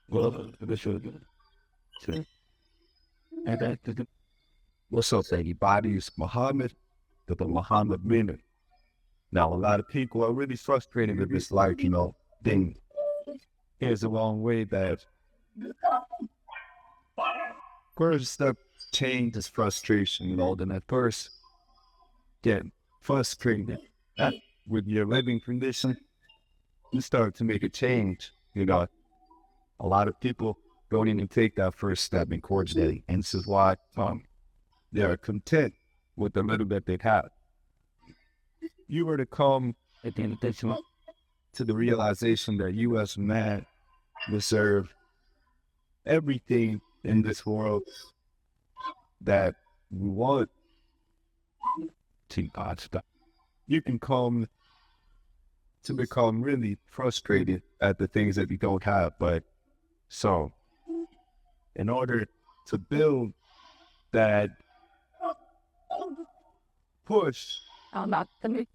Well, and that what's up, say body's Muhammad, the Muhammad minute. Now, a lot of people are really frustrated with this life, thing. Here's the wrong way that first step change is frustration, then at first get frustrated with your living condition, you start to make a change. A lot of people don't even take that first step in coordinating. And this is why they are content with the little that they have. You were to come at the end of this month to the realization that you as a man deserve everything in this world that you want to God stuff. You can come to become really frustrated at the things that you don't have. But so in order to build that push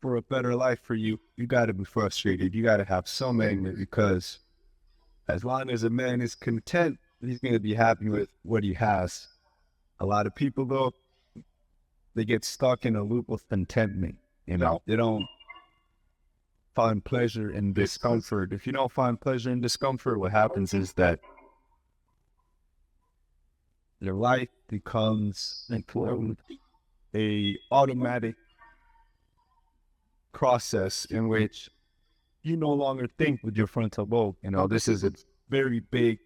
for a better life for you, you got to be frustrated. You got to have some anger, because as long as a man is content, he's going to be happy with what he has. A lot of people, though, they get stuck in a loop of contentment. They don't find pleasure in discomfort. If you don't find pleasure in discomfort, what happens is that your life becomes a automatic process in which you no longer think with your frontal lobe. This is a very big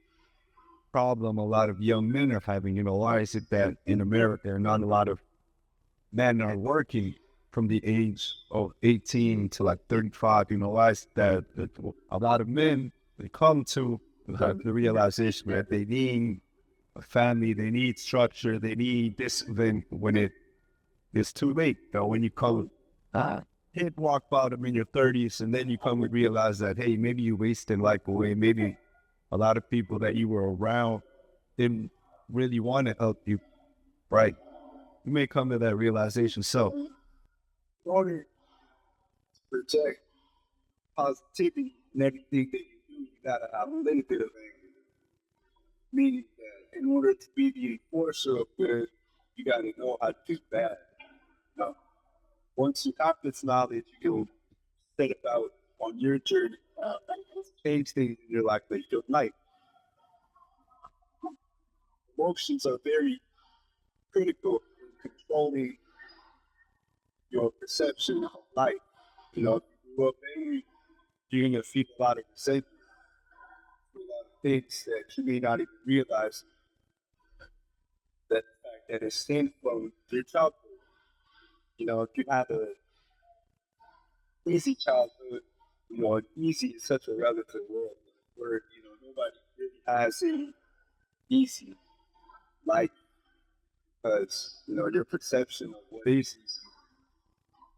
problem a lot of young men are having. Why is it that in America there are not a lot of men are working from the age of 18 to like 35? Why is that a lot of men, they come to the realization that they need a family, they need structure, they need discipline when it is too late. When you come hit rock bottom in your 30s, and then you come to realize that, hey, maybe you wasted life away. Maybe a lot of people that you were around didn't really want to help you, right? You may come to that realization. So, in order to protect positivity in everything that you do, you gotta have a little bit of anger. Meaning that in order to be the enforcer of good, you gotta know how to do that. Once you have this knowledge, you can set about on your journey, change things in your life that you don't like. Emotions are very critical in controlling your perception of life. If you grow up angry, you're gonna feel a lot of resentment for a lot of things that you may not even realize that the fact that it stems from your childhood. If you have a easy childhood, easy is such a relative word where nobody really has an easy life, because your perception of what is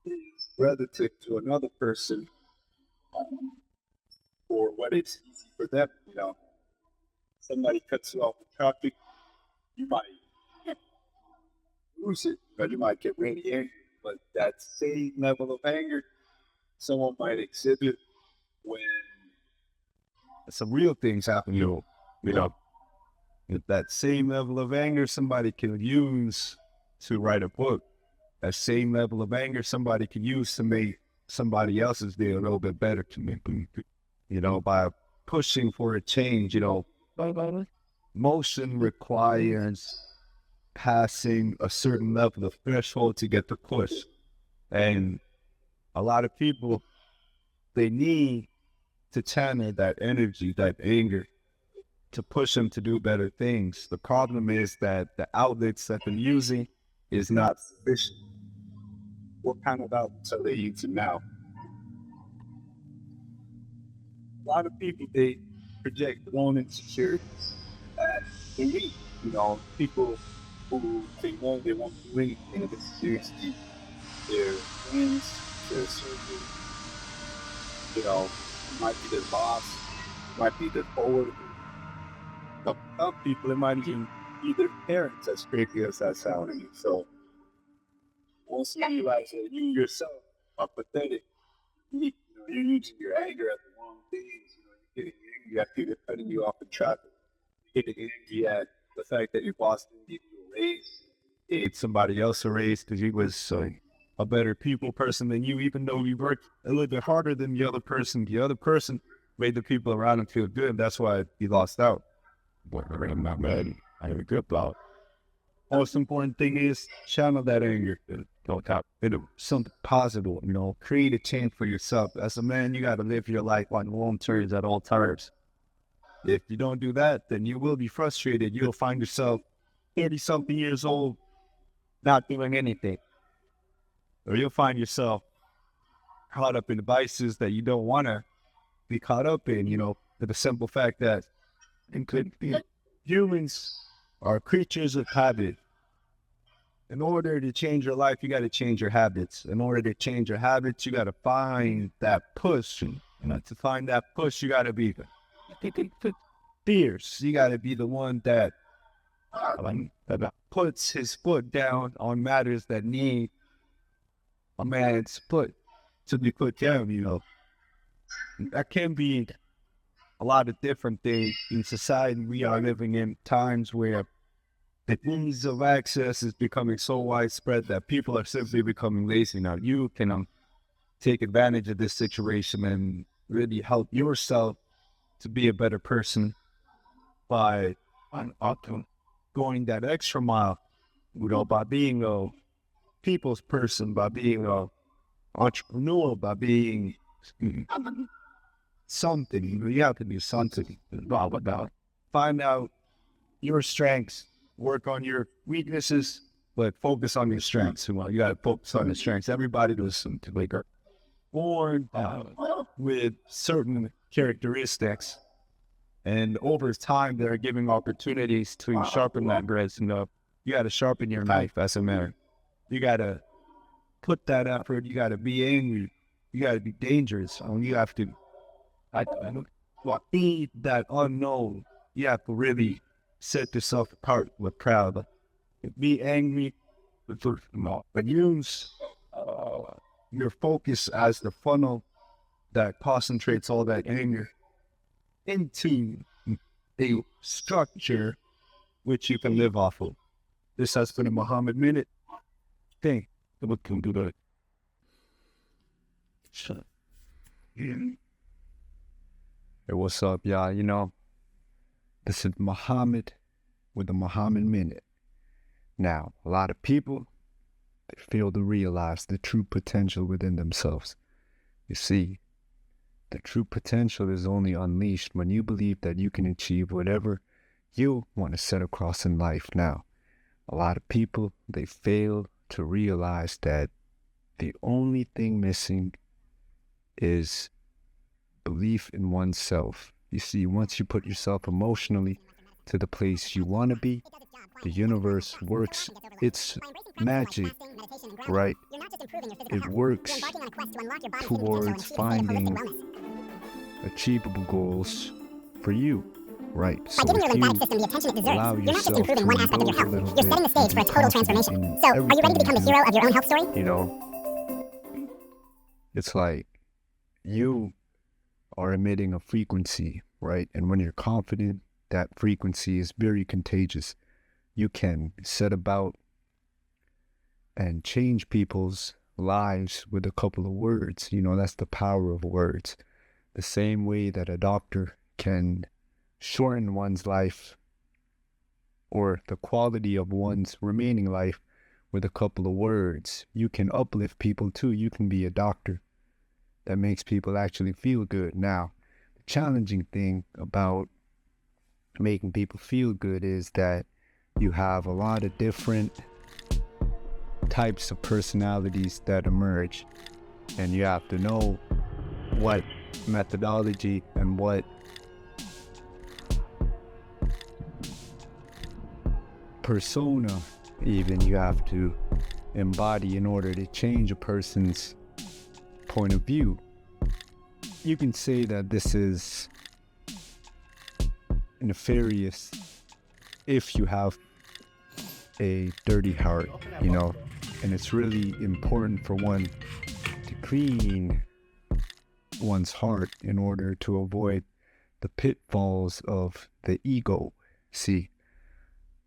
easy is relative to another person, or what is easy for them. Somebody cuts you off in traffic, you might lose it, but you might get really angry. But that same level of anger someone might exhibit when some real things happen. That same level of anger somebody can use to write a book. That same level of anger somebody can use to make somebody else's day a little bit better to me. By pushing for a change. Motion requires passing a certain level of threshold to get the push. And a lot of people, they need to channel that energy, that anger, to push them to do better things. The problem is that the outlets that they're using is not sufficient. What kind of outlets are they using now? A lot of people, they project their own insecurities that they need. People who think, they won't do anything of seriously. Their friends, their circle, it might be their boss, it might be their coworker. Some people, it might even be their parents, as crazy as that sounds. So once you realize that you yourself are pathetic, you're using your anger at the wrong things. You're getting angry at people cutting you off in traffic. Yeah, the fact that your boss didn't give you a raise, gave somebody else a raise because he was a better people person than you, even though you worked a little bit harder than the other person. The other person made the people around him feel good. That's why he lost out. But I'm not mad. I have a good thought. Most important thing is channel that anger. Something positive, create a change for yourself. As a man, you got to live your life on your own terms at all times. If you don't do that, then you will be frustrated. You'll find yourself 30-something years old, not doing anything. Or you'll find yourself caught up in vices that you don't want to be caught up in, for the simple fact that humans are creatures of habit. In order to change your life, you got to change your habits. In order to change your habits, you got to find that push. And to find that push, you got to be fierce. You got to be the one that puts his foot down on matters that need a man's foot to be put down, That can be a lot of different things. In society, we are living in times where the ease of access is becoming so widespread that people are simply becoming lazy. Now, you can take advantage of this situation and really help yourself to be a better person by going that extra mile, by being a people's person, by being a entrepreneur, by being something. You have to be something. Find out your strengths, work on your weaknesses, but focus on your strengths. You got to focus on your strengths. Everybody was born with certain characteristics, and over time they're giving opportunities to sharpen that edge. You got to sharpen your knife as a man. You got to put that effort. You got to be angry. You got to be dangerous. You have to be that unknown. You have to really set yourself apart with proud. Be angry, but use your focus as the funnel that concentrates all that anger into a structure which you can live off of. This has been a Mohammed Minute. Hey, what can do that? Shut up. Hey, what's up, y'all? This is Mohammed with the Mohammed Minute. Now, a lot of people, they fail to realize the true potential within themselves. You see, the true potential is only unleashed when you believe that you can achieve whatever you want to set across in life. Now, a lot of people, they fail to realize that the only thing missing is belief in oneself. You see, once you put yourself emotionally to the place you want to be, the universe works its magic, right? It works towards finding achievable goals for you, right? So by giving your lymphatic system the attention it deserves, you're not just improving one aspect of your health, you're setting the stage for a total transformation. So, are you ready to become the hero of your own health story? It's like you are emitting a frequency, right? And when you're confident, that frequency is very contagious. You can set about and change people's lives with a couple of words. That's the power of words. The same way that a doctor can shorten one's life or the quality of one's remaining life with a couple of words, you can uplift people too. You can be a doctor that makes people actually feel good. Now, the challenging thing about making people feel good is that you have a lot of different types of personalities that emerge, and you have to know what methodology and what persona even you have to embody in order to change a person's point of view. You can say that this is nefarious if you have a dirty heart, and it's really important for one to clean one's heart in order to avoid the pitfalls of the ego. See,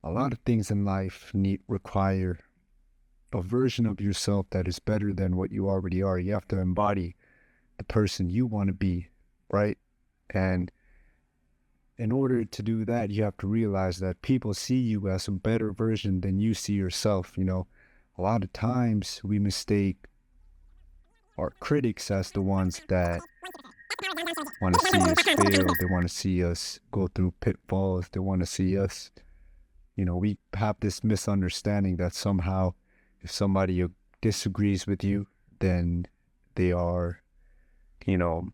a lot of things in life require a version of yourself that is better than what you already are. You have to embody the person you want to be, right? And in order to do that, you have to realize that people see you as a better version than you see yourself. You know, a lot of times we mistake our critics as the ones that want to see us fail. They want to see us go through pitfalls. They want to see us, you know, we have this misunderstanding that somehow if somebody disagrees with you, then they are, you know,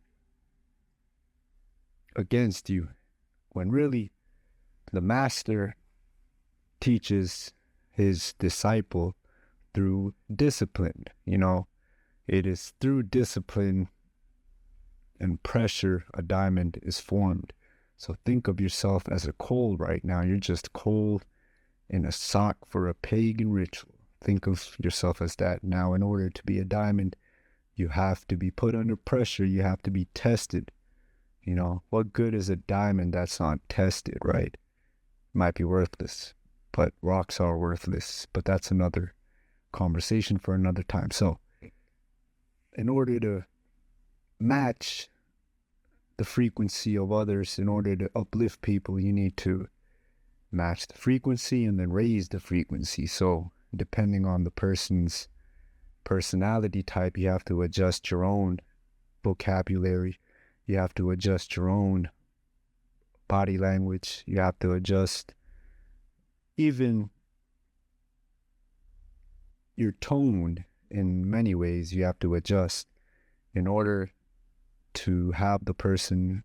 against you. When really the master teaches his disciple through discipline. You know, it is through discipline and pressure a diamond is formed. So think of yourself as a coal right now. You're just coal in a sock for a pagan ritual. Think of yourself as that. Now, in order to be a diamond, you have to be put under pressure. You have to be tested. You know, what good is a diamond that's not tested, right? It might be worthless, but rocks are worthless. But that's another conversation for another time. So, in order to match the frequency of others, in order to uplift people, you need to match the frequency and then raise the frequency. So, depending on the person's personality type, you have to adjust your own vocabulary. You have to adjust your own body language. You have to adjust even your tone. In many ways, you have to adjust in order to have the person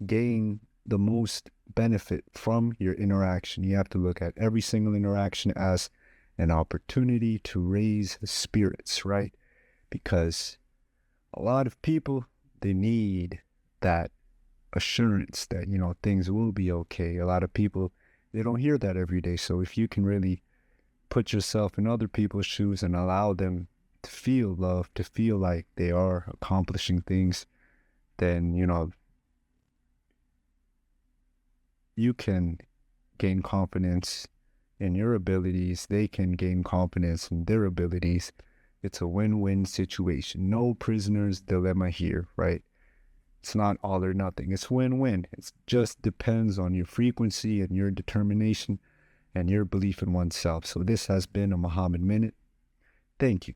gain the most benefit from your interaction. You have to look at every single interaction as an opportunity to raise spirits, right? Because a lot of people, they need that assurance that, you know, things will be okay. A lot of people, they don't hear that every day. So if you can really put yourself in other people's shoes and allow them to feel love, to feel like they are accomplishing things, then, you know, you can gain confidence in your abilities. They can gain confidence in their abilities. It's a win-win situation. No prisoner's dilemma here, right? It's not all or nothing. It's win-win. It just depends on your frequency and your determination and your belief in oneself. So this has been a Mohammed Minute. Thank you.